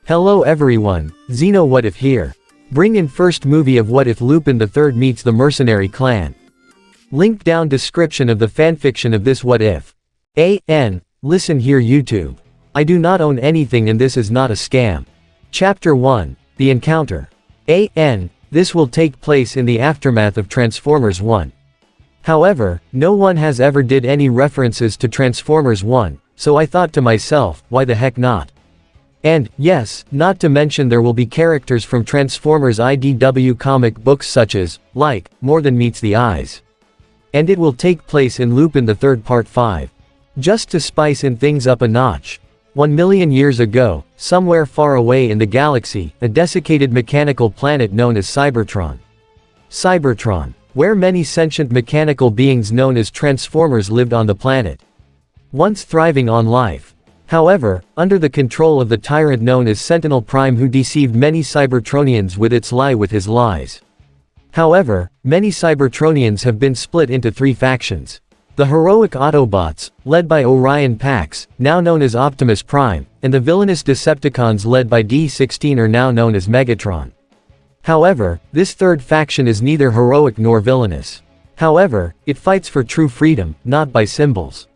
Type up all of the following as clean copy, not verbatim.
Hello everyone, Xeno What If here. Bring in first movie of What If Lupin the Third meets the mercenary clan. Link down description of the fanfiction of this What If. Listen here YouTube. I do not own anything and this is not a scam. Chapter 1, The Encounter. This will take place in the aftermath of Transformers 1. However, no one has ever did any references to Transformers 1, so I thought to myself, why the heck not? And, yes, not to mention there will be characters from Transformers IDW comic books such as, More Than Meets the Eyes. And it will take place in Lupin the Third Part 5. Just to spice in things up a notch. 1,000,000 years ago, somewhere far away in the galaxy, a desiccated mechanical planet known as Cybertron. Where many sentient mechanical beings known as Transformers lived on the planet. Once thriving on life. However, under the control of the tyrant known as Sentinel Prime who deceived many Cybertronians with his lies. However, many Cybertronians have been split into three factions. The heroic Autobots, led by Orion Pax, now known as Optimus Prime, and the villainous Decepticons led by D-16 are now known as Megatron. However, this third faction is neither heroic nor villainous. However, it fights for true freedom, not by symbols.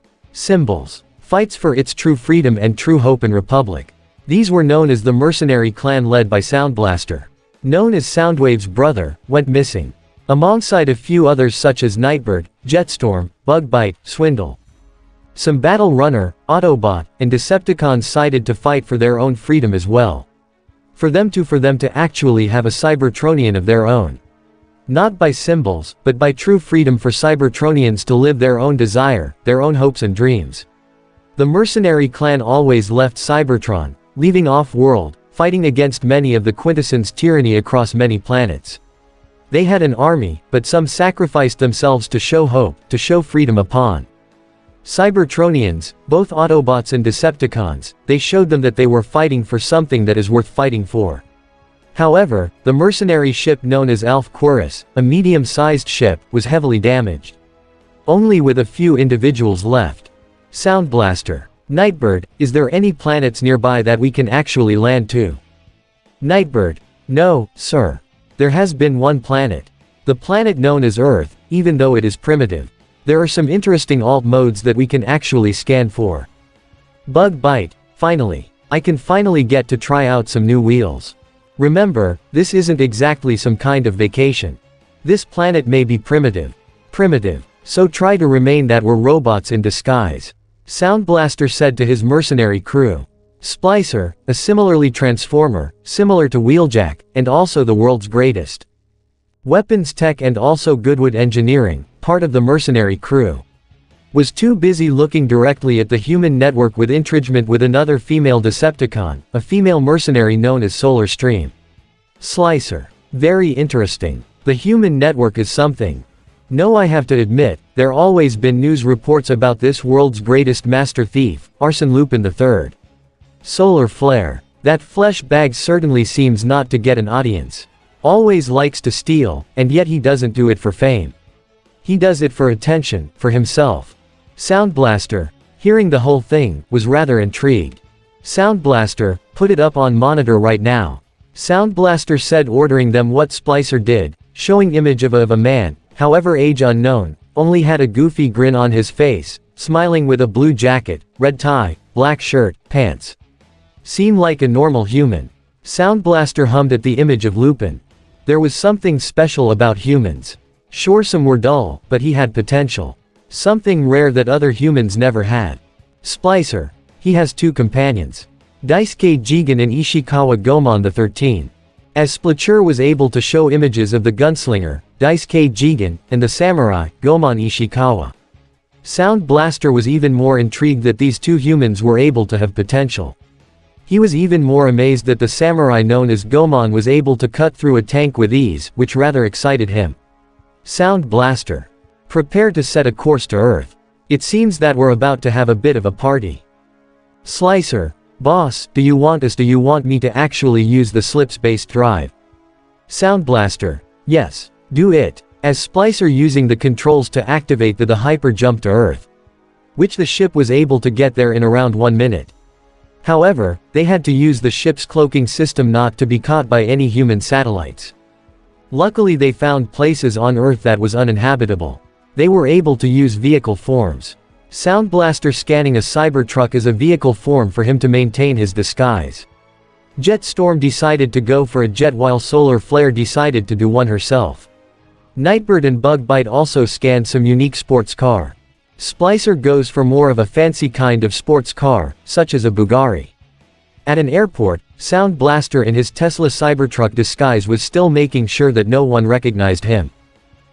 Fights for its true freedom and true hope and republic. These were known as the mercenary clan led by Sound Blaster. Known as Soundwave's brother, went missing. Alongside a few others such as Nightbird, Jetstorm, Bugbite, Swindle. Some Battle Runner, Autobot, and Decepticons sided to fight for their own freedom as well. For them to actually have a Cybertronian of their own. Not by symbols, but by true freedom for Cybertronians to live their own desire, their own hopes and dreams. The mercenary clan always left Cybertron, leaving off-world, fighting against many of the quintessence tyranny across many planets. They had an army, but some sacrificed themselves to show hope, to show freedom upon Cybertronians, both Autobots and Decepticons. They showed them that they were fighting for something that is worth fighting for. However, the mercenary ship known as Alpha Querus, a medium-sized ship, was heavily damaged. Only with a few individuals left. Sound Blaster. Nightbird, is there any planets nearby that we can actually land to? Nightbird. No, sir. There has been one planet. The planet known as Earth, even though it is primitive. There are some interesting alt modes that we can actually scan for. Bugbite. Finally. I can finally get to try out some new wheels. Remember, this isn't exactly some kind of vacation. This planet may be primitive. So try to remain that we're robots in disguise. Sound Blaster said to his mercenary crew. Splicer, a similarly transformer, similar to Wheeljack, and also the world's greatest weapons tech and also Goodwood engineering, part of the mercenary crew, was too busy looking directly at the human network with intriguement with another female Decepticon, a female mercenary known as Solar Stream. Slicer. Very interesting. The human network is something. No, I have to admit, there always been news reports about this world's greatest master thief, Arsène Lupin the Third. Solar Flare. That flesh bag certainly seems not to get an audience. Always likes to steal, and yet he doesn't do it for fame. He does it for attention, for himself. Sound Blaster, hearing the whole thing, was rather intrigued. Sound Blaster, put it up on monitor right now. Sound Blaster said, ordering them what Splicer did, showing image of a man, however age unknown, only had a goofy grin on his face, smiling with a blue jacket, red tie, black shirt, pants. Seemed like a normal human. Sound Blaster hummed at the image of Lupin. There was something special about humans. Sure, some were dull, but he had potential. Something rare that other humans never had. Splicer. He has two companions. Daisuke Jigen and Ishikawa Gomon the 13. As Splicer was able to show images of the gunslinger, Daisuke Jigen, and the samurai, Gomon Ishikawa. Sound Blaster was even more intrigued that these two humans were able to have potential. He was even more amazed that the samurai known as Gomon was able to cut through a tank with ease, which rather excited him. Sound Blaster. Prepare to set a course to Earth. It seems that we're about to have a bit of a party. Slicer. Boss, do you want me to actually use the slips-based drive? Sound Blaster. Yes. Do it. As Splicer using the controls to activate the hyper jump to Earth. Which the ship was able to get there in around 1 minute. However, they had to use the ship's cloaking system not to be caught by any human satellites. Luckily they found places on Earth that was uninhabitable. They were able to use vehicle forms. Sound Blaster scanning a Cybertruck as a vehicle form for him to maintain his disguise. Jetstorm decided to go for a jet while Solar Flare decided to do one herself. Nightbird and Bugbite also scanned some unique sports car. Splicer goes for more of a fancy kind of sports car, such as a Bugatti. At an airport, Sound Blaster in his Tesla Cybertruck disguise was still making sure that no one recognized him.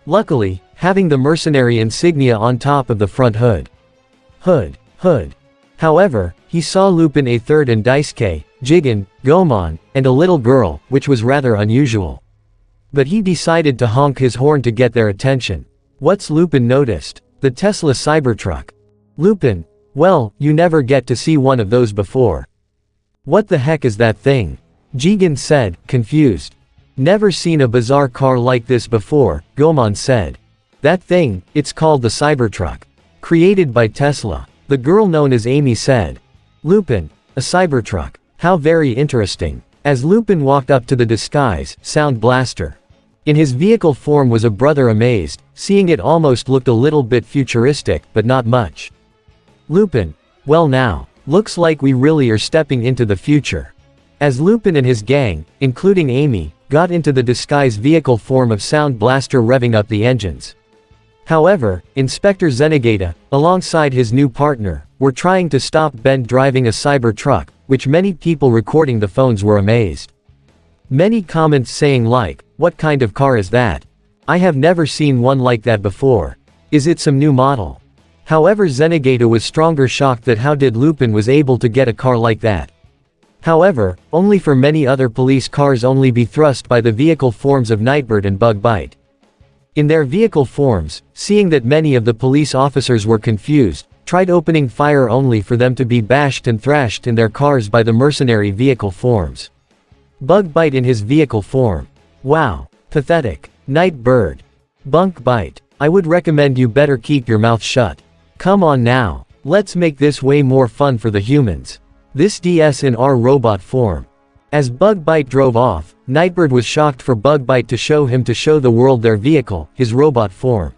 Luckily, having the mercenary insignia on top of the front hood. However, he saw Lupin the Third and Daisuke, Jigen, Gomon, and a little girl, which was rather unusual. But he decided to honk his horn to get their attention. What's Lupin noticed? The Tesla Cybertruck. Lupin, well, you never get to see one of those before. What the heck is that thing? Jigen said, confused. Never seen a bizarre car like this before, Gomon said. That thing, it's called the Cybertruck. Created by Tesla. The girl known as Amy said. Lupin, a Cybertruck. How very interesting. As Lupin walked up to the disguise, Sound Blaster. In his vehicle form was a brother amazed, seeing it almost looked a little bit futuristic, but not much. Lupin, well now, looks like we really are stepping into the future. As Lupin and his gang, including Amy, got into the disguise vehicle form of Sound Blaster revving up the engines. However, Inspector Zenigata, alongside his new partner, were trying to stop Ben driving a Cybertruck, which many people recording the phones were amazed. Many comments saying like, what kind of car is that? I have never seen one like that before. Is it some new model? However, Zenigata was stronger shocked that how did Lupin was able to get a car like that. However, only for many other police cars only be thrust by the vehicle forms of Nightbird and Bugbite. In their vehicle forms, seeing that many of the police officers were confused, tried opening fire only for them to be bashed and thrashed in their cars by the mercenary vehicle forms. Bugbite in his vehicle form. Wow. Pathetic. Nightbird. Bugbite. I would recommend you better keep your mouth shut. Come on now. Let's make this way more fun for the humans. This DS in our robot form. As Bugbite drove off, Nightbird was shocked for Bugbite to show the world their vehicle, his robot form.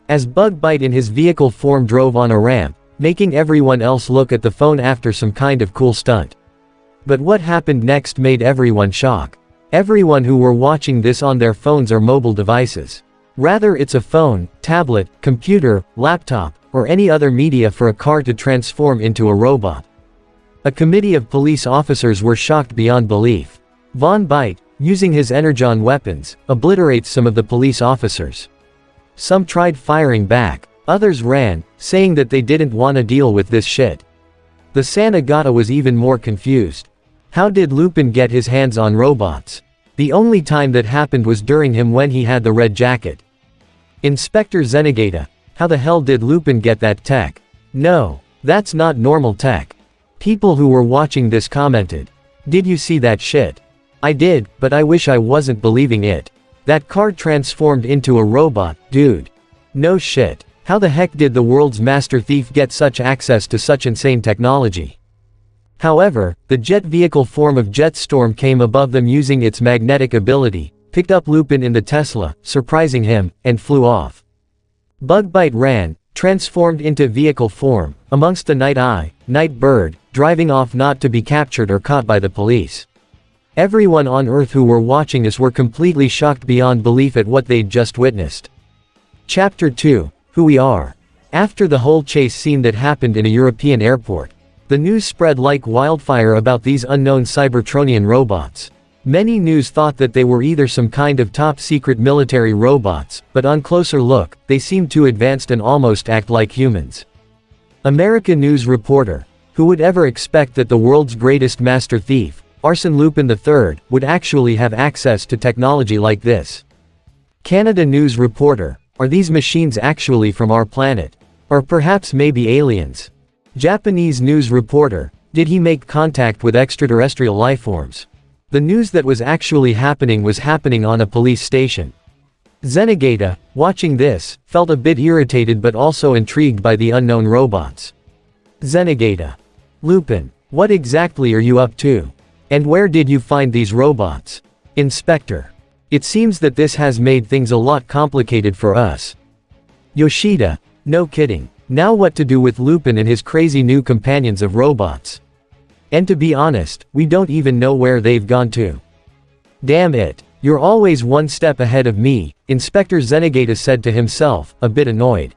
As Bugbite in his vehicle form drove on a ramp, making everyone else look at the phone after some kind of cool stunt. But what happened next made everyone shock. Everyone who were watching this on their phones or mobile devices. Rather it's a phone, tablet, computer, laptop, or any other media for a car to transform into a robot. A committee of police officers were shocked beyond belief. Von Bite, using his energon weapons, obliterates some of the police officers. Some tried firing back, others ran, saying that they didn't want to deal with this shit. The Sanagata was even more confused. How did Lupin get his hands on robots? The only time that happened was during him when he had the red jacket. Inspector Zenigata, how the hell did Lupin get that tech? No, that's not normal tech. People who were watching this commented. Did you see that shit? I did, but I wish I wasn't believing it. That car transformed into a robot, dude. No shit. How the heck did the world's master thief get such access to such insane technology? However, the jet vehicle form of Jetstorm came above them using its magnetic ability, picked up Lupin in the Tesla, surprising him, and flew off. Bugbite ran, transformed into vehicle form, amongst the Nightbird, driving off not to be captured or caught by the police. Everyone on Earth who were watching this were completely shocked beyond belief at what they'd just witnessed. Chapter 2, Who We Are. After the whole chase scene that happened in a European airport, the news spread like wildfire about these unknown Cybertronian robots. Many news thought that they were either some kind of top-secret military robots, but on closer look, they seemed too advanced and almost act like humans. America News reporter. Who would ever expect that the world's greatest master thief, Arsène Lupin III, would actually have access to technology like this? Canada News reporter. Are these machines actually from our planet? Or perhaps maybe aliens? Japanese news reporter. Did he make contact with extraterrestrial lifeforms? The news that was actually happening was happening on a police station. Zenigata, watching this, felt a bit irritated but also intrigued by the unknown robots. Zenigata. Lupin. What exactly are you up to? And where did you find these robots? Inspector. It seems that this has made things a lot complicated for us. Yoshida. No kidding. Now what to do with Lupin and his crazy new companions of robots? And to be honest, we don't even know where they've gone to. Damn it. You're always one step ahead of me, Inspector Zenigata said to himself, a bit annoyed.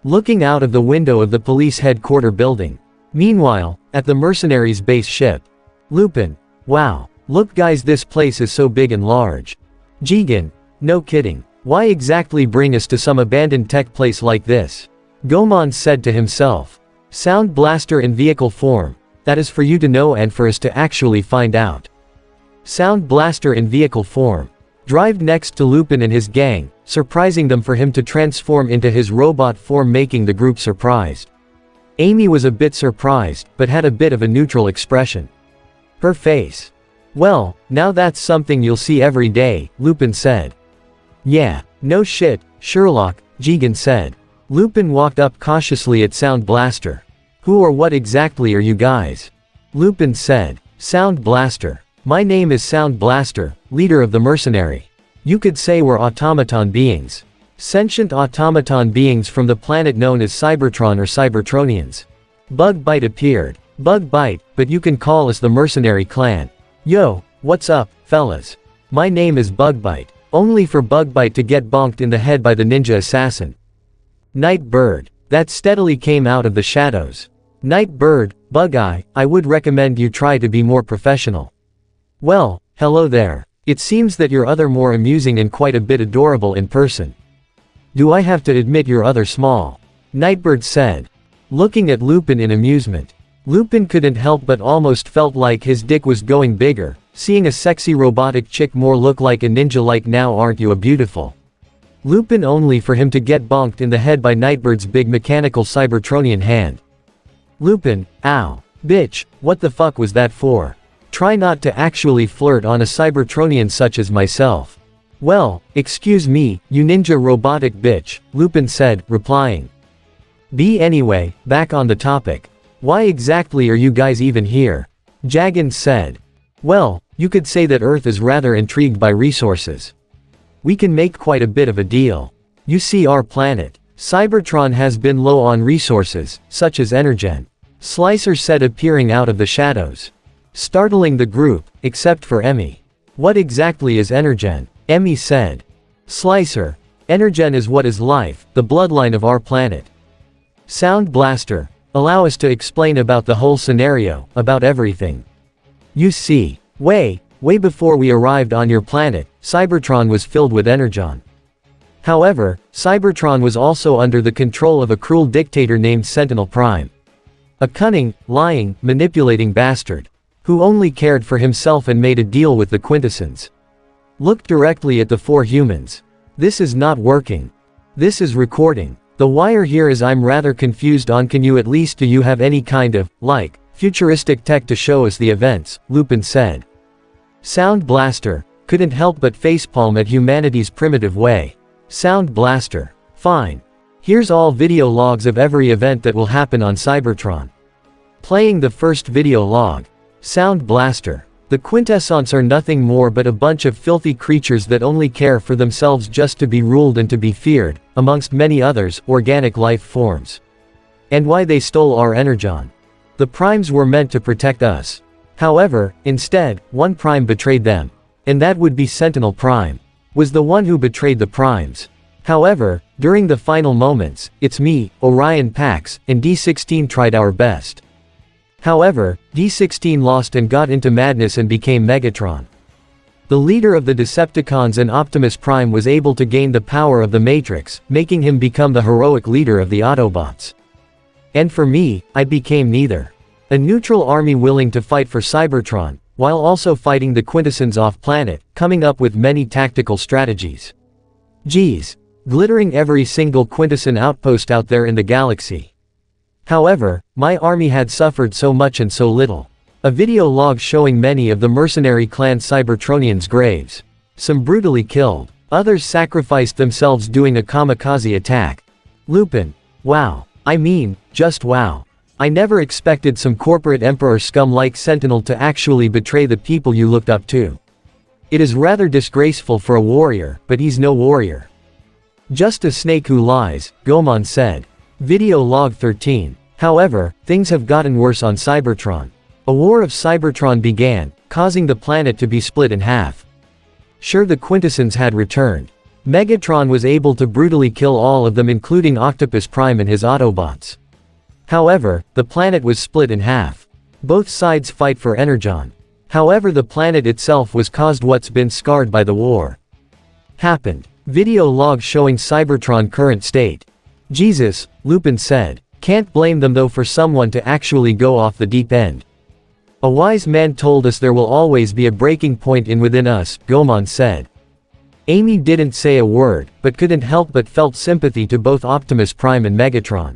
Looking out of the window of the police headquarters building. Meanwhile, at the mercenaries' base ship. Lupin. Wow. Look guys, this place is so big and large. Jigen. No kidding. Why exactly bring us to some abandoned tech place like this? Goemon said to himself. Sound blaster in vehicle form. That is for you to know and for us to actually find out. Sound blaster in vehicle form. Drive next to Lupin and his gang, surprising them for him to transform into his robot form, making the group surprised. Amy was a bit surprised, but had a bit of a neutral expression. Her face. Well, now that's something you'll see every day, Lupin said. Yeah, no shit, Sherlock, Jigen said. Lupin walked up cautiously at Sound Blaster. Who or what exactly are you guys? Lupin said. Sound Blaster. My name is Sound Blaster, leader of the mercenary. You could say we're automaton beings. Sentient automaton beings from the planet known as Cybertron or Cybertronians. Bug Bite appeared. Bug Bite, but you can call us the mercenary clan. Yo, what's up, fellas? My name is Bug Bite. Only for Bug Bite to get bonked in the head by the ninja assassin. Night Bird. That steadily came out of the shadows. Night Bird, Bug Eye, I would recommend you try to be more professional. Well, hello there. It seems that you're other more amusing and quite a bit adorable in person. Do I have to admit you're other small? Nightbird said. Looking at Lupin in amusement. Lupin couldn't help but almost felt like his dick was going bigger, seeing a sexy robotic chick more look like a ninja like now aren't you a beautiful. Lupin only for him to get bonked in the head by Nightbird's big mechanical Cybertronian hand. Lupin, ow. Bitch, what the fuck was that for? Try not to actually flirt on a Cybertronian such as myself. Well, excuse me, you ninja robotic bitch, Lupin said, replying. Anyway, back on the topic. Why exactly are you guys even here? Jagan said. Well, you could say that Earth is rather intrigued by resources. We can make quite a bit of a deal. You see our planet, Cybertron has been low on resources, such as energen. Slicer said appearing out of the shadows. Startling the group, except for Emmy. What exactly is energen? Emmy said. Slicer. Energen is what is life, the bloodline of our planet. Sound Blaster. Allow us to explain about the whole scenario, about everything. You see, way before we arrived on your planet, Cybertron was filled with energon. However, Cybertron was also under the control of a cruel dictator named Sentinel Prime. A cunning, lying, manipulating bastard. Who only cared for himself and made a deal with the Quintessence. Look directly at the four humans. This is not working. This is recording. The wire here is I'm rather confused on do you have any kind of, futuristic tech to show us the events, Lupin said. Sound Blaster. Couldn't help but facepalm at humanity's primitive way. Sound Blaster. Fine. Here's all video logs of every event that will happen on Cybertron. Playing the first video log. Sound Blaster. The Quintessence are nothing more but a bunch of filthy creatures that only care for themselves just to be ruled and to be feared, amongst many others, organic life forms. And why they stole our energon. The primes were meant to protect us. However, instead, one prime betrayed them. And that would be Sentinel Prime. Was the one who betrayed the primes. However, during the final moments, it's me, Orion Pax, and D16 tried our best. However, D16 lost and got into madness and became Megatron. The leader of the Decepticons and Optimus Prime was able to gain the power of the Matrix, making him become the heroic leader of the Autobots. And for me, I became neither. A neutral army willing to fight for Cybertron, while also fighting the Quintessence off-planet, coming up with many tactical strategies. Geez. Glittering every single Quintessence outpost out there in the galaxy. However, my army had suffered so much and so little. A video log showing many of the mercenary clan Cybertronians' graves. Some brutally killed. Others sacrificed themselves doing a kamikaze attack. Lupin. Wow. I mean, just wow. I never expected some corporate emperor scum like Sentinel to actually betray the people you looked up to. It is rather disgraceful for a warrior, but he's no warrior. Just a snake who lies, Goemon said. Video log 13. However, things have gotten worse on Cybertron. A war of Cybertron began, causing the planet to be split in half. Sure, the Quintessence had returned. Megatron was able to brutally kill all of them, including Octopus Prime and his Autobots. However, the planet was split in half. Both sides fight for Energon. However, the planet itself was caused what's been scarred by the war. Happened. Video log showing Cybertron current state. Jesus, Lupin said. Can't blame them though for someone to actually go off the deep end. A wise man told us there will always be a breaking point within us, Goemon said. Amy didn't say a word, but couldn't help but felt sympathy to both Optimus Prime and Megatron.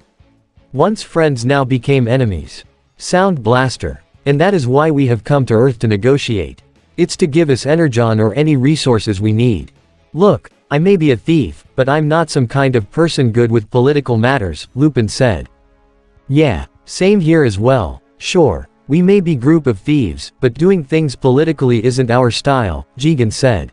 Once friends now became enemies. Sound Blaster. And that is why we have come to Earth to negotiate. It's to give us Energon or any resources we need. Look, I may be a thief, but I'm not some kind of person good with political matters, Lupin said. Yeah, same here as well. Sure, we may be group of thieves, but doing things politically isn't our style, Jigen said.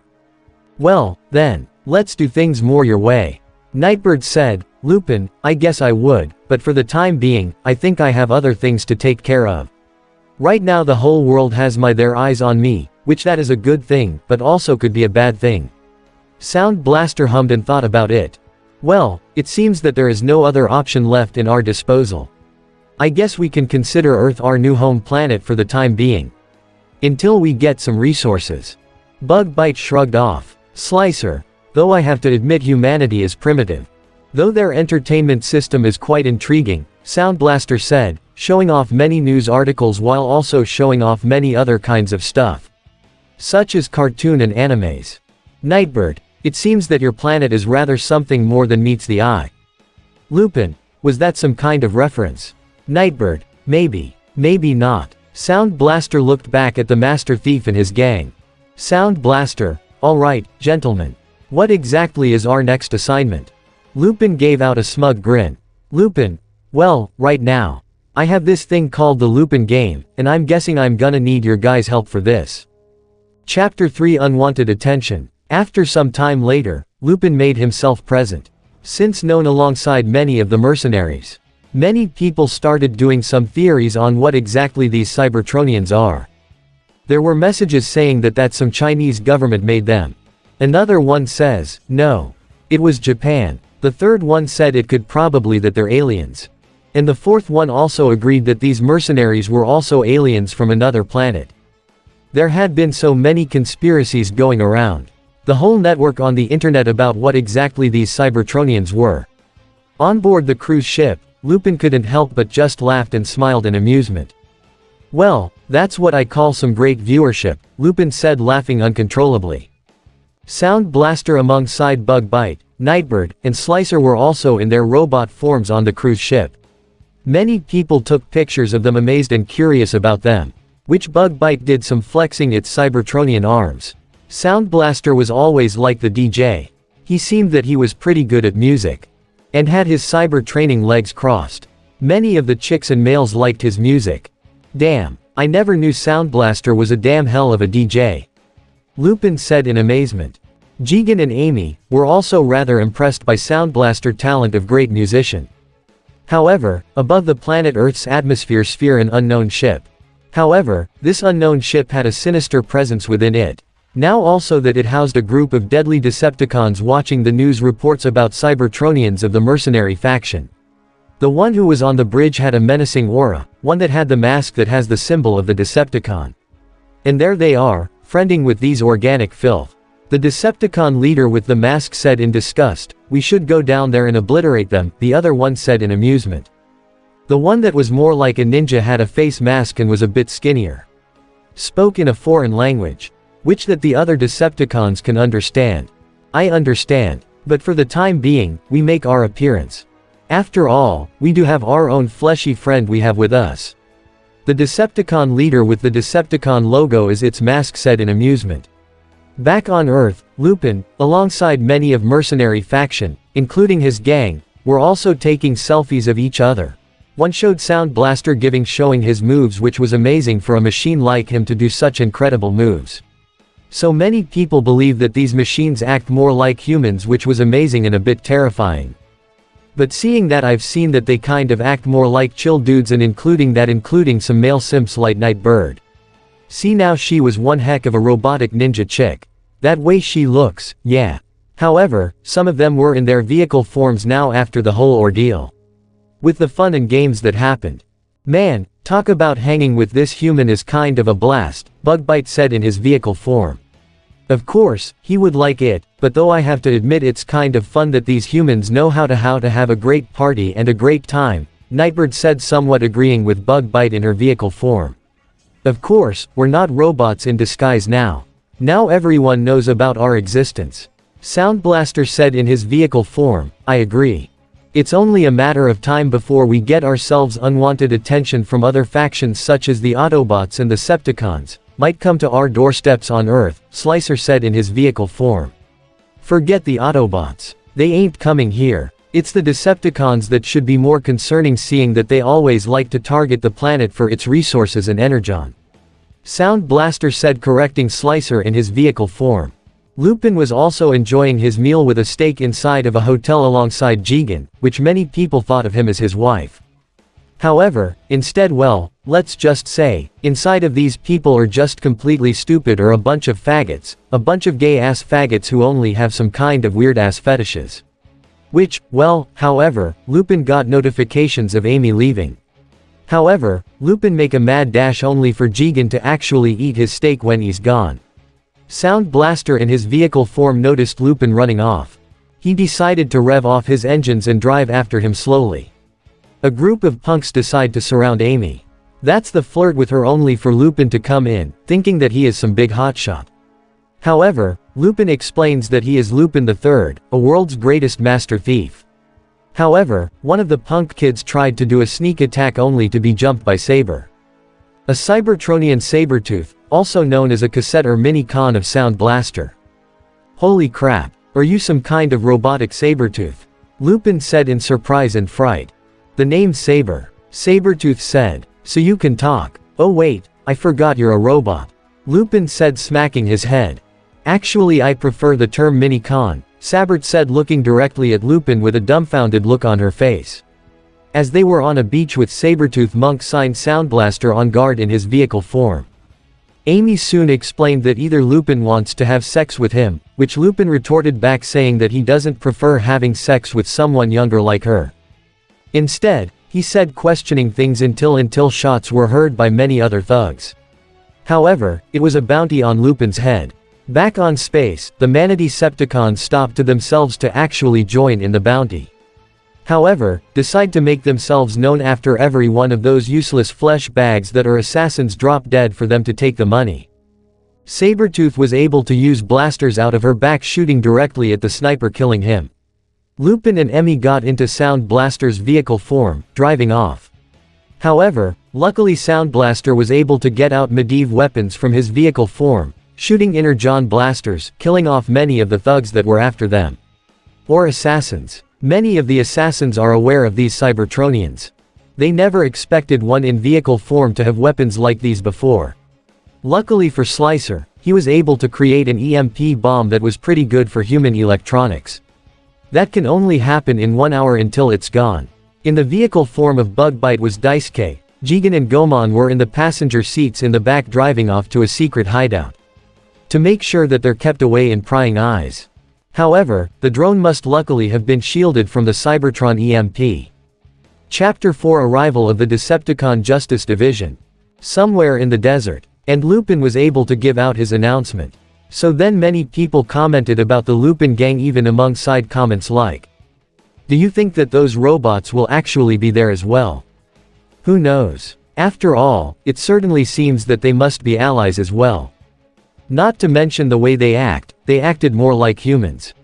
Well, then, let's do things more your way. Nightbird said. Lupin, I guess I would, but for the time being, I think I have other things to take care of. Right now the whole world has their eyes on me, which that is a good thing, but also could be a bad thing. Sound Blaster hummed and thought about it. Well, it seems that there is no other option left in our disposal. I guess we can consider Earth our new home planet for the time being. Until we get some resources. Bug Bite shrugged off. Slicer. Though I have to admit humanity is primitive. Though their entertainment system is quite intriguing, Sound Blaster said, showing off many news articles while also showing off many other kinds of stuff. Such as cartoon and animes. Nightbird, it seems that your planet is rather something more than meets the eye. Lupin, was that some kind of reference? Nightbird, maybe, maybe not. Sound Blaster looked back at the Master Thief and his gang. Sound Blaster, alright, gentlemen. What exactly is our next assignment? Lupin gave out a smug grin. Lupin, well, right now. I have this thing called the Lupin game, and I'm guessing I'm gonna need your guys' help for this. Chapter 3 Unwanted Attention. After some time later, Lupin made himself present. Since known alongside many of the mercenaries. Many people started doing some theories on what exactly these Cybertronians are. There were messages saying that some Chinese government made them. Another one says, no. It was Japan. The third one said it could probably that they're aliens. And the fourth one also agreed that these mercenaries were also aliens from another planet. There had been so many conspiracies going around. The whole network on the internet about what exactly these Cybertronians were. On board the cruise ship, Lupin couldn't help but just laughed and smiled in amusement. Well, that's what I call some great viewership, Lupin said, laughing uncontrollably. Sound Blaster alongside Bug Bite, Nightbird, and Slicer were also in their robot forms on the cruise ship. Many people took pictures of them amazed and curious about them. Which Bug Bite did some flexing its Cybertronian arms. Sound Blaster was always like the DJ. He seemed that he was pretty good at music. And had his cyber training legs crossed. Many of the chicks and males liked his music. Damn, I never knew Sound Blaster was a damn hell of a DJ. Lupin said in amazement. Jigen and Amy were also rather impressed by Sound Blaster's talent of great musician. However, above the planet Earth's atmosphere sphere an unknown ship. However, this unknown ship had a sinister presence within it. Now also that it housed a group of deadly Decepticons watching the news reports about Cybertronians of the mercenary faction. The one who was on the bridge had a menacing aura, one that had the mask that has the symbol of the Decepticon. And there they are, friending with these organic filth. The Decepticon leader with the mask said in disgust, "We should go down there and obliterate them," the other one said in amusement. The one that was more like a ninja had a face mask and was a bit skinnier. Spoke in a foreign language. Which that the other Decepticons can understand. I understand. But for the time being, we make our appearance. After all, we do have our own fleshy friend we have with us. The Decepticon leader with the Decepticon logo as its mask said in amusement. Back on Earth, Lupin, alongside many of mercenary faction, including his gang, were also taking selfies of each other. One showed Sound Blaster showing his moves, which was amazing for a machine like him to do such incredible moves. So many people believe that these machines act more like humans, which was amazing and a bit terrifying. But seeing that, I've seen that they kind of act more like chill dudes, and including some male simps like Nightbird. See, now she was one heck of a robotic ninja chick. That way she looks, yeah. However, some of them were in their vehicle forms now after the whole ordeal. With the fun and games that happened. Man, talk about hanging with this human is kind of a blast, Bugbite said in his vehicle form. Of course, he would like it, but though I have to admit it's kind of fun that these humans know how to have a great party and a great time, Nightbird said, somewhat agreeing with Bugbite in her vehicle form. Of course, we're not robots in disguise now. Now everyone knows about our existence. Sound Blaster said in his vehicle form, I agree. It's only a matter of time before we get ourselves unwanted attention from other factions such as the Autobots and the Decepticons, might come to our doorsteps on Earth, Slicer said in his vehicle form. Forget the Autobots. They ain't coming here. It's the Decepticons that should be more concerning, seeing that they always like to target the planet for its resources and energon. Sound Blaster said, correcting Slicer in his vehicle form. Lupin was also enjoying his meal with a steak inside of a hotel alongside Jigen, which many people thought of him as his wife. However, instead, well, let's just say, inside of these people are just completely stupid, or a bunch of faggots, a bunch of gay-ass faggots who only have some kind of weird-ass fetishes. Which, well, however, Lupin got notifications of Amy leaving. However, Lupin make a mad dash only for Jigen to actually eat his steak when he's gone. Sound Blaster in his vehicle form noticed Lupin running off. He decided to rev off his engines and drive after him slowly. A group of punks decide to surround Amy. That's the flirt with her, only for Lupin to come in, thinking that he is some big hotshot. However, Lupin explains that he is Lupin the Third, a world's greatest master thief. However, one of the punk kids tried to do a sneak attack only to be jumped by Saber. A Cybertronian Sabretooth, also known as a cassette or mini-con of Sound Blaster. Holy crap, are you some kind of robotic Sabretooth? Lupin said in surprise and fright. The name Saber. Sabretooth said, so you can talk. Oh wait, I forgot you're a robot. Lupin said, smacking his head. Actually, I prefer the term mini-con, Sabert said, looking directly at Lupin with a dumbfounded look on her face. As they were on a beach with Sabretooth, Monk signed Sound Blaster on guard in his vehicle form. Amy soon explained that either Lupin wants to have sex with him, which Lupin retorted back saying that he doesn't prefer having sex with someone younger like her. Instead, he said questioning things until shots were heard by many other thugs. However, it was a bounty on Lupin's head. Back on space, the Decepticons stopped to themselves to actually join in the bounty. However, decide to make themselves known after every one of those useless flesh bags that are assassins drop dead for them to take the money. Sabretooth was able to use blasters out of her back, shooting directly at the sniper, killing him. Lupin and Emmy got into Sound Blaster's vehicle form, driving off. However, luckily Sound Blaster was able to get out Medivh weapons from his vehicle form, shooting energon blasters, killing off many of the thugs that were after them. Or assassins. Many of the assassins are aware of these Cybertronians. They never expected one in vehicle form to have weapons like these before. Luckily for Slicer, he was able to create an EMP bomb that was pretty good for human electronics. That can only happen in 1 hour until it's gone. In the vehicle form of Bugbite was Daisuke, Jigen and Gomon were in the passenger seats in the back, driving off to a secret hideout. To make sure that they're kept away in prying eyes. However, the drone must luckily have been shielded from the Cybertron EMP. Chapter 4: Arrival of the Decepticon Justice Division. Somewhere in the desert. And Lupin was able to give out his announcement. So then many people commented about the Lupin gang, even among side comments like, do you think that those robots will actually be there as well? Who knows? After all, it certainly seems that they must be allies as well. Not to mention the way they acted more like humans.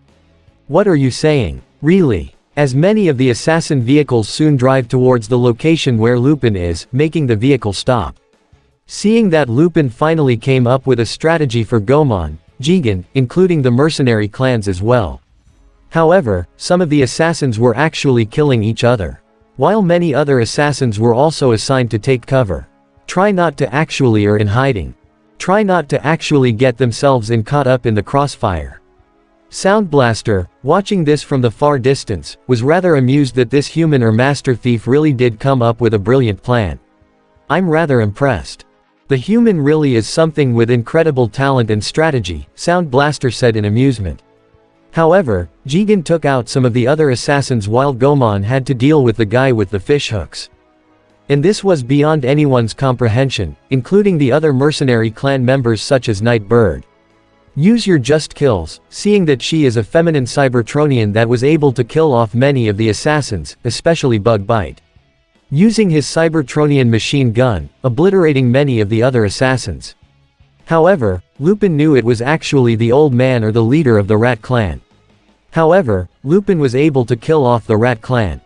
What are you saying? Really? As many of the assassin vehicles soon drive towards the location where Lupin is, making the vehicle stop. Seeing that, Lupin finally came up with a strategy for Gomon, Jigen, including the mercenary clans as well. However, some of the assassins were actually killing each other. while many other assassins were also assigned to take cover. Try not to actually or in hiding. Try not to actually get themselves caught up in the crossfire. Sound Blaster, watching this from the far distance, was rather amused that this human or master thief really did come up with a brilliant plan. I'm rather impressed. The human really is something with incredible talent and strategy, Sound Blaster said in amusement. However, Jigen took out some of the other assassins while Gomon had to deal with the guy with the fishhooks. And this was beyond anyone's comprehension, including the other mercenary clan members such as Nightbird. Use your just kills, seeing that she is a feminine Cybertronian that was able to kill off many of the assassins, especially Bugbite. Using his Cybertronian machine gun, obliterating many of the other assassins. However, Lupin knew it was actually the old man or the leader of the Rat Clan. However, Lupin was able to kill off the Rat Clan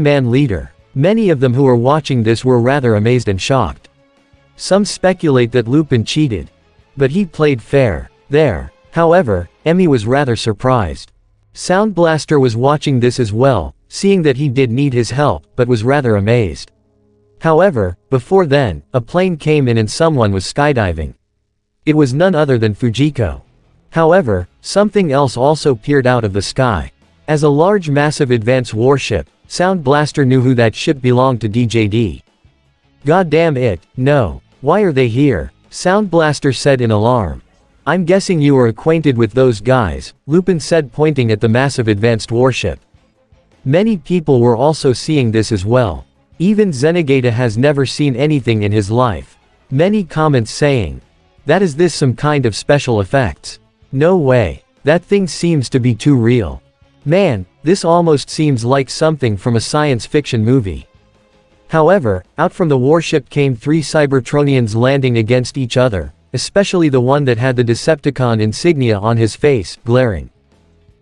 man leader. Many of them who were watching this were rather amazed and shocked. Some speculate that Lupin cheated. But he played fair. There. However, Emmy was rather surprised. Sound Blaster was watching this as well, seeing that he did need his help, but was rather amazed. However, before then, a plane came in and someone was skydiving. It was none other than Fujiko. However, something else also peered out of the sky. As a large massive advance warship, Sound Blaster knew who that ship belonged to DJD. God damn it, no. Why are they here? Sound Blaster said in alarm. I'm guessing you are acquainted with those guys, Lupin said pointing at the massive advanced warship. Many people were also seeing this as well. Even Zenigata has never seen anything in his life. Many comments saying, that is this some kind of special effects? No way. That thing seems to be too real. Man, this almost seems like something from a science fiction movie. However, out from the warship came 3 Cybertronians landing against each other, especially the one that had the Decepticon insignia on his face, glaring.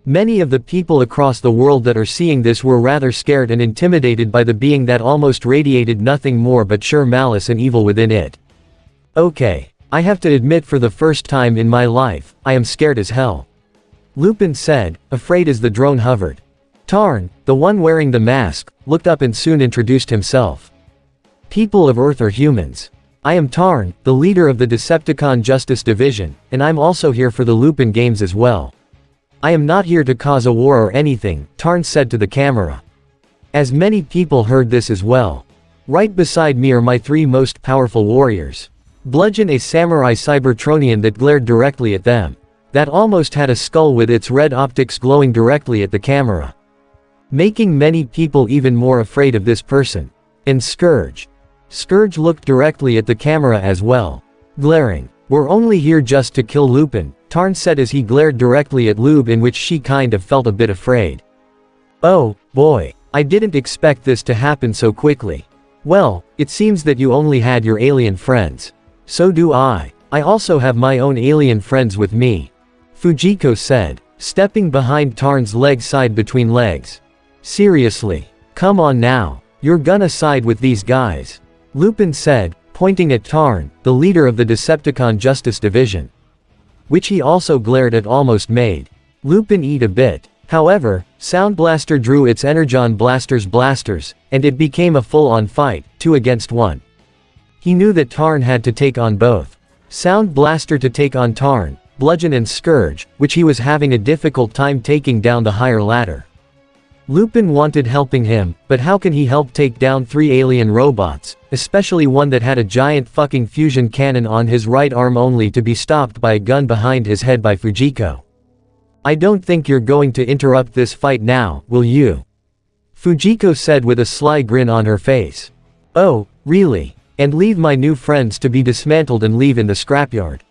Many of the people across the world that are seeing this were rather scared and intimidated by the being that almost radiated nothing more but sheer malice and evil within it. Okay. I have to admit for the first time in my life, I am scared as hell. Lupin said, afraid as the drone hovered. Tarn, the one wearing the mask, looked up and soon introduced himself. People of Earth are humans. I am Tarn, the leader of the Decepticon Justice Division, and I'm also here for the Lupin games as well. I am not here to cause a war or anything, Tarn said to the camera. As many people heard this as well. Right beside me are my 3 most powerful warriors. Bludgeon, a samurai Cybertronian that glared directly at them. That almost had a skull with its red optics glowing directly at the camera. Making many people even more afraid of this person. And Scourge. Scourge looked directly at the camera as well. Glaring. We're only here just to kill Lupin, Tarn said as he glared directly at Lube, in which she kind of felt a bit afraid. Oh, boy. I didn't expect this to happen so quickly. Well, it seems that you only had your alien friends. So do I. I also have my own alien friends with me. Fujiko said, stepping behind Tarn's leg side between legs. Seriously. Come on now. You're gonna side with these guys. Lupin said, pointing at Tarn, the leader of the Decepticon Justice Division. Which he also glared at almost made Lupin eat a bit. However, Sound Blaster drew its Energon blasters, and it became a full-on fight, 2 against 1. He knew that Tarn had to take on both. Sound Blaster to take on Tarn, Bludgeon and Scourge, which he was having a difficult time taking down the higher ladder. Lupin wanted helping him, but how can he help take down 3 alien robots, especially one that had a giant fucking fusion cannon on his right arm only to be stopped by a gun behind his head by Fujiko. I don't think you're going to interrupt this fight now, will you? Fujiko said with a sly grin on her face. Oh, really? And leave my new friends to be dismantled and leave in the scrapyard?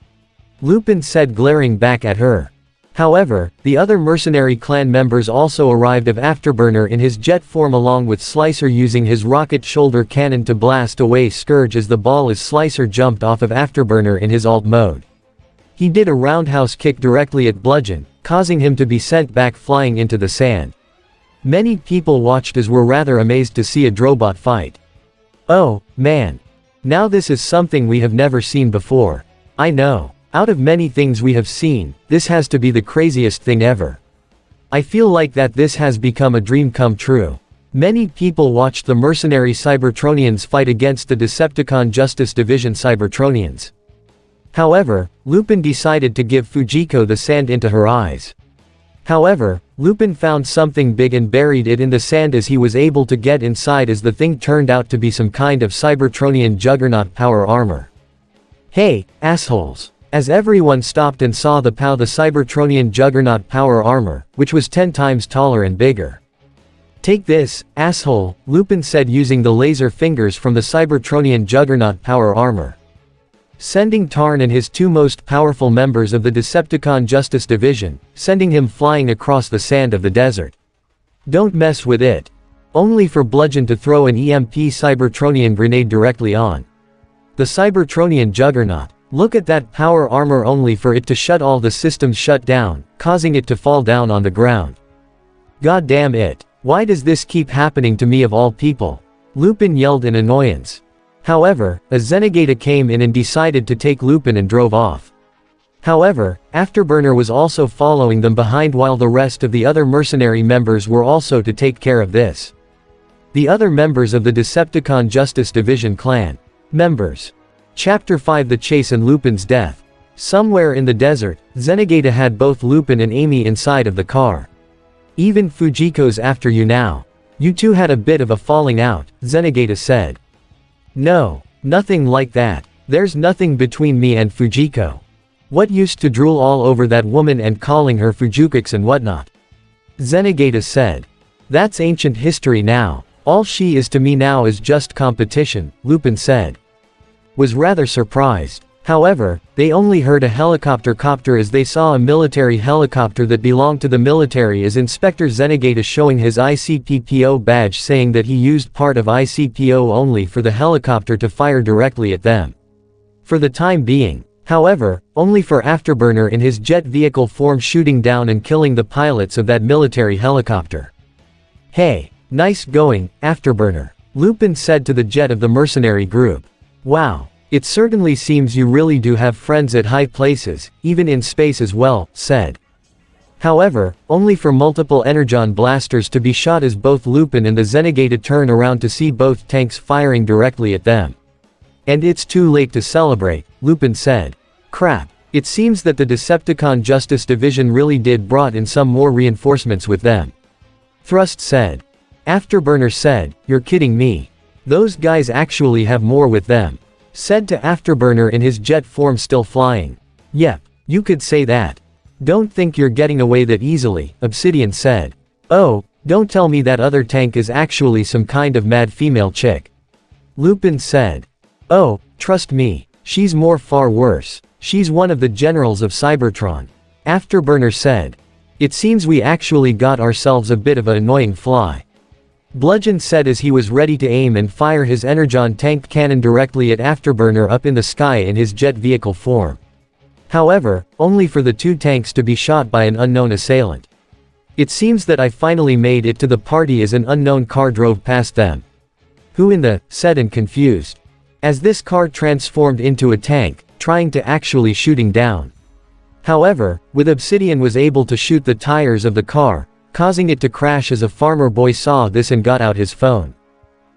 Lupin said, glaring back at her. However, the other mercenary clan members also arrived of Afterburner in his jet form, along with Slicer using his rocket shoulder cannon to blast away Scourge as the ball as Slicer jumped off of Afterburner in his alt mode. He did a roundhouse kick directly at Bludgeon, causing him to be sent back flying into the sand. Many people watched as were rather amazed to see a Drobot fight. Oh, man. Now this is something we have never seen before. I know. Out of many things we have seen, this has to be the craziest thing ever. I feel like that this has become a dream come true. Many people watched the mercenary Cybertronians fight against the Decepticon Justice Division Cybertronians. However, Lupin decided to give Fujiko the sand into her eyes. However, Lupin found something big and buried it in the sand as he was able to get inside, as the thing turned out to be some kind of Cybertronian Juggernaut power armor. "Hey, assholes." As everyone stopped and saw the Cybertronian Juggernaut power armor, which was 10 times taller and bigger. "Take this, asshole," Lupin said using the laser fingers from the Cybertronian Juggernaut power armor, sending Tarn and his 2 most powerful members of the Decepticon Justice Division, sending him flying across the sand of the desert. "Don't mess with it." Only for Bludgeon to throw an EMP Cybertronian grenade directly on the Cybertronian Juggernaut. Look at that power armor, only for it to shut all the systems shut down, causing it to fall down on the ground. "God damn it. Why does this keep happening to me of all people?" Lupin yelled in annoyance. However, a Zenigata came in and decided to take Lupin and drove off. However, Afterburner was also following them behind, while the rest of the other mercenary members were also to take care of this. The other members of the Decepticon Justice Division clan members. Chapter 5: The Chase and Lupin's Death. Somewhere in the desert, Zenigata had both Lupin and Amy inside of the car. "Even Fujiko's after you now. You two had a bit of a falling out," Zenigata said. "No, nothing like that. There's nothing between me and Fujiko. What used to drool all over that woman and calling her Fujukix and whatnot?" Zenigata said. "That's ancient history now. All she is to me now is just competition," Lupin said. Was rather surprised. However, they only heard a helicopter as they saw a military helicopter that belonged to the military, as Inspector Zenigata showing his ICPPO badge, saying that he used part of ICPO only for the helicopter to fire directly at them. For the time being. However, only for Afterburner in his jet vehicle form shooting down and killing the pilots of that military helicopter. "Hey, nice going, Afterburner," Lupin said to the jet of the mercenary group. "Wow. It certainly seems you really do have friends at high places, even in space as well," said. However, only for multiple energon blasters to be shot as both Lupin and the Zenigata turn around to see both tanks firing directly at them. "And it's too late to celebrate," Lupin said. "Crap. It seems that the Decepticon Justice Division really did brought in some more reinforcements with them," Thrust said. Afterburner said, "You're kidding me. Those guys actually have more with them," said to Afterburner in his jet form still flying. "Yep, you could say that. Don't think you're getting away that easily," Obsidian said. "Oh, don't tell me that other tank is actually some kind of mad female chick," Lupin said. "Oh, trust me, she's far worse. She's one of the generals of Cybertron," Afterburner said. "It seems we actually got ourselves a bit of an annoying fly," Bludgeon said as he was ready to aim and fire his energon tank cannon directly at Afterburner up in the sky in his jet vehicle form. However, only for the 2 tanks to be shot by an unknown assailant. "It seems that I finally made it to the party as an unknown car drove past them." "Who in the," said and confused. As this car transformed into a tank, trying to actually shooting down. However, with Obsidian was able to shoot the tires of the car, causing it to crash as a farmer boy saw this and got out his phone.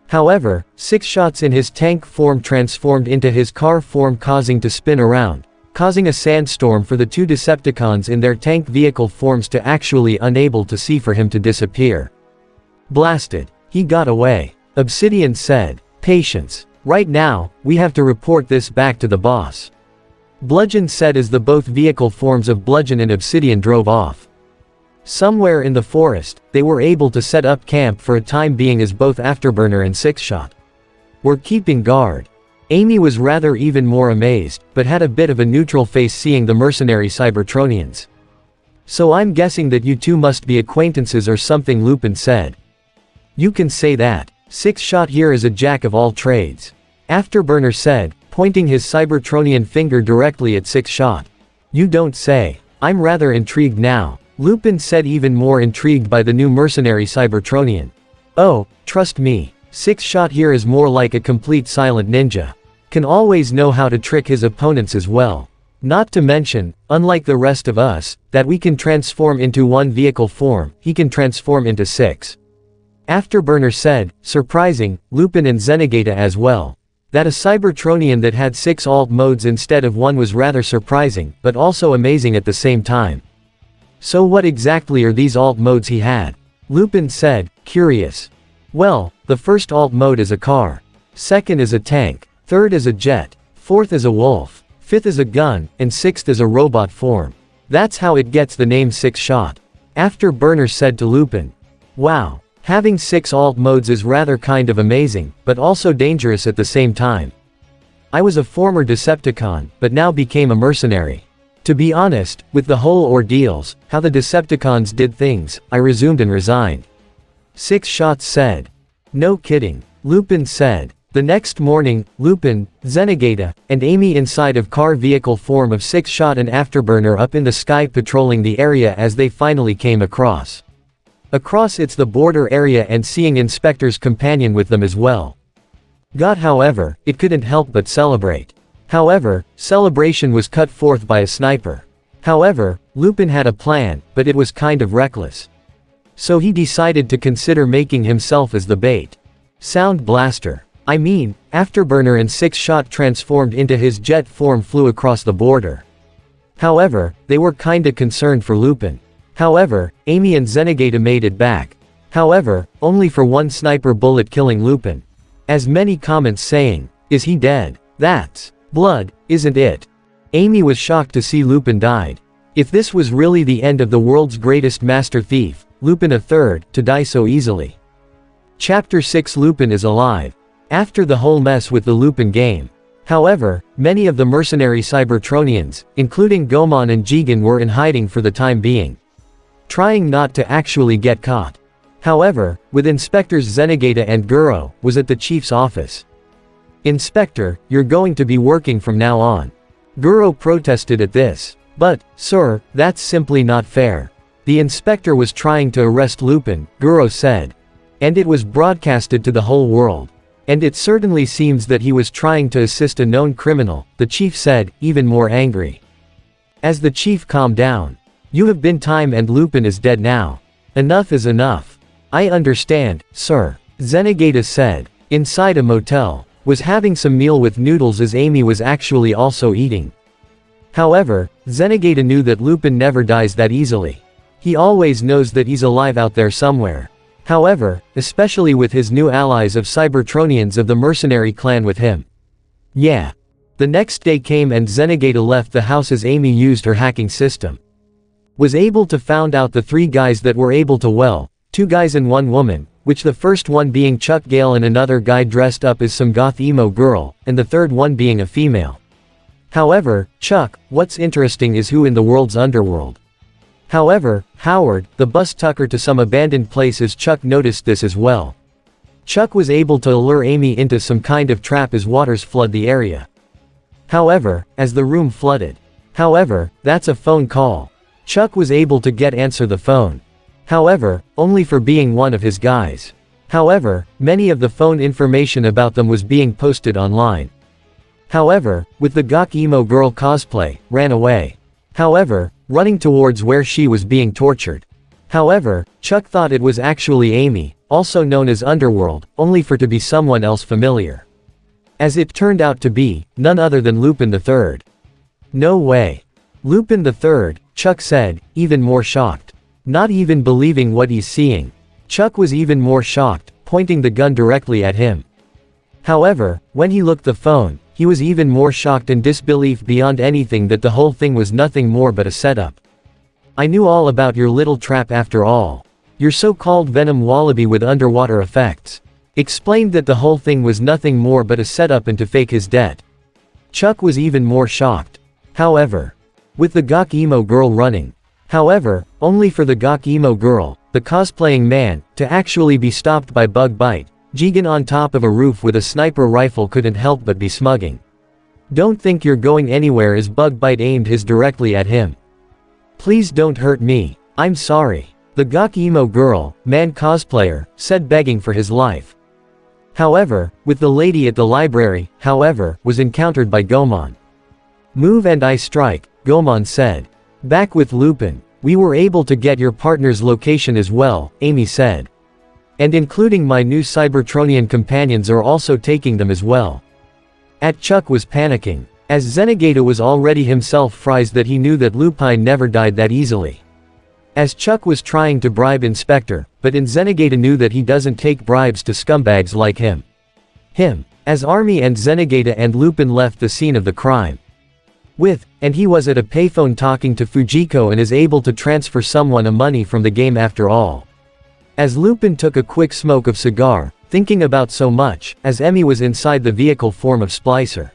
However, 6 shots in his tank form transformed into his car form, causing to spin around, causing a sandstorm for the 2 Decepticons in their tank vehicle forms to actually unable to see for him to disappear. "Blasted. He got away," Obsidian said. "Patience. Right now, we have to report this back to the boss," Bludgeon said as the both vehicle forms of Bludgeon and Obsidian drove off. Somewhere in the forest, they were able to set up camp for a time being as both Afterburner and 6-Shot were keeping guard. Amy was rather even more amazed, but had a bit of a neutral face seeing the mercenary Cybertronians. "So I'm guessing that you two must be acquaintances or something," Lupin said. "You can say that. 6-Shot here is a jack of all trades," Afterburner said, pointing his Cybertronian finger directly at 6-Shot. "You don't say. I'm rather intrigued now," Lupin said, even more intrigued by the new mercenary Cybertronian. "Oh, trust me. 6-Shot here is more like a complete silent ninja. Can always know how to trick his opponents as well. Not to mention, unlike the rest of us, that we can transform into 1 vehicle form, he can transform into 6. Afterburner said, surprising, Lupin and Zenigata as well. That a Cybertronian that had 6 alt modes instead of 1 was rather surprising, but also amazing at the same time. So what exactly are these alt modes he had? Lupin said, curious. Well, the first alt mode is a car. Second is a tank. Third is a jet. Fourth is a wolf. Fifth is a gun, and sixth is a robot form. That's how it gets the name 6-shot. Afterburner said to Lupin. Wow. Having 6 alt modes is rather kind of amazing, but also dangerous at the same time. I was a former Decepticon, but now became a mercenary. To be honest, with the whole ordeals, how the Decepticons did things, I resumed and resigned. 6-shot said. No kidding. Lupin said. The next morning, Lupin, Zenigata, and Amy inside of car vehicle form of 6-shot and Afterburner up in the sky patrolling the area as they finally came across. It's the border area and seeing Inspector's companion with them as well. However, it couldn't help but celebrate. However, celebration was cut forth by a sniper. However, Lupin had a plan, but it was kind of reckless. So he decided to consider making himself as the bait. Sound blaster. I mean, Afterburner and 6-shot transformed into his jet form flew across the border. However, they were kinda concerned for Lupin. However, Amy and Zenigata made it back. However, only for one sniper bullet killing Lupin. As many comments saying, is he dead? That's blood, isn't it? Amy was shocked to see Lupin died. If this was really the end of the world's greatest master thief, Lupin the Third, to die so easily. Chapter 6 Lupin is alive. After the whole mess with the Lupin game. However, many of the mercenary Cybertronians, including Goemon and Jigen were in hiding for the time being. Trying not to actually get caught. However, with Inspectors Zenigata and Guro, was at the chief's office. Inspector, you're going to be working from now on. Guro protested at this. But, sir, that's simply not fair. The inspector was trying to arrest Lupin, Guro said. And it was broadcasted to the whole world. And it certainly seems that he was trying to assist a known criminal, the chief said, even more angry. As the chief calmed down. You have been time and Lupin is dead now. Enough is enough. I understand, sir. Zenigata said. Inside a motel. Was having some meal with noodles as Amy was actually also eating. However, Zenigata knew that Lupin never dies that easily. He always knows that he's alive out there somewhere. However, especially with his new allies of Cybertronians of the mercenary clan with him. Yeah. The next day came and Zenigata left the house as Amy used her hacking system. Was able to found out the 3 guys that were able to 2 guys and 1 woman, which the first one being Chuck Gale and another guy dressed up as some goth emo girl, and the third one being a female. However, Chuck, what's interesting is who in the world's underworld. However, Howard, the bus tucker to some abandoned place as Chuck noticed this as well. Chuck was able to lure Amy into some kind of trap as waters flood the area. However, as the room flooded. However, that's a phone call. Chuck was able to answer the phone. However, only for being one of his guys. However, many of the phone information about them was being posted online. However, with the gawk emo girl cosplay, ran away. However, running towards where she was being tortured. However, Chuck thought it was actually Amy, also known as Underworld, only for to be someone else familiar. As it turned out to be, none other than Lupin the Third. No way. Lupin the Third, Chuck said, even more shocked. Not even believing what he's seeing. Chuck was even more shocked, pointing the gun directly at him. However, when he looked the phone, he was even more shocked and disbelief beyond anything that the whole thing was nothing more but a setup. I knew all about your little trap after all. Your so-called Venom Wallaby with underwater effects. Explained that the whole thing was nothing more but a setup and to fake his debt. Chuck was even more shocked. However, with the gawk emo girl running. However, only for the gawk emo girl, the cosplaying man, to actually be stopped by Bug Bite. Jigen on top of a roof with a sniper rifle couldn't help but be smugging. Don't think you're going anywhere as Bug Bite aimed his directly at him. Please don't hurt me. I'm sorry. The gawk emo girl, man cosplayer, said begging for his life. However, with the lady at the library, however, was encountered by Goemon. Move and I strike, Goemon said. Back with Lupin. We were able to get your partner's location as well, Amy said. And including my new Cybertronian companions are also taking them as well. Chuck was panicking, as Zenigata was already himself frightened that he knew that Lupin never died that easily. As Chuck was trying to bribe Inspector, but Zenigata knew that he doesn't take bribes to scumbags like him. As Army and Zenigata and Lupin left the scene of the crime. And he was at a payphone talking to Fujiko and is able to transfer someone a money from the game after all. As Lupin took a quick smoke of cigar, thinking about so much, as Emmy was inside the vehicle form of Splicer.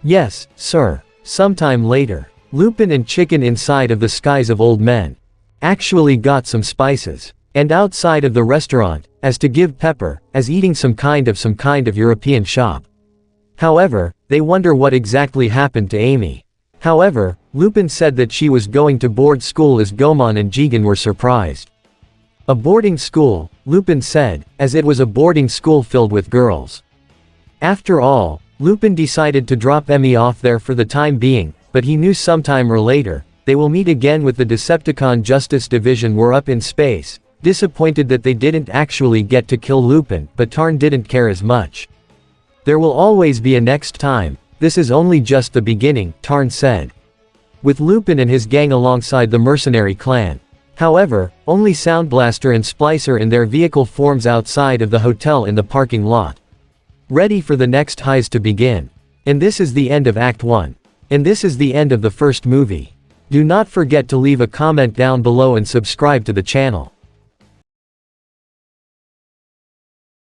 Yes, sir. Sometime later, Lupin and Chicken inside of the skies of old men actually got some spices. And outside of the restaurant, as to give Pepper, as eating some kind of European shop. However, they wonder what exactly happened to Amy. However, Lupin said that she was going to board school as Gomon and Jigen were surprised. A boarding school, Lupin said, as it was a boarding school filled with girls. After all, Lupin decided to drop Emmy off there for the time being, but he knew sometime or later, they will meet again with the Decepticon Justice Division were up in space, disappointed that they didn't actually get to kill Lupin, but Tarn didn't care as much. There will always be a next time, this is only just the beginning, Tarn said. With Lupin and his gang alongside the mercenary clan. However, only Sound Blaster and Splicer in their vehicle forms outside of the hotel in the parking lot. Ready for the next heist to begin. And this is the end of Act 1. And this is the end of the first movie. Do not forget to leave a comment down below and subscribe to the channel.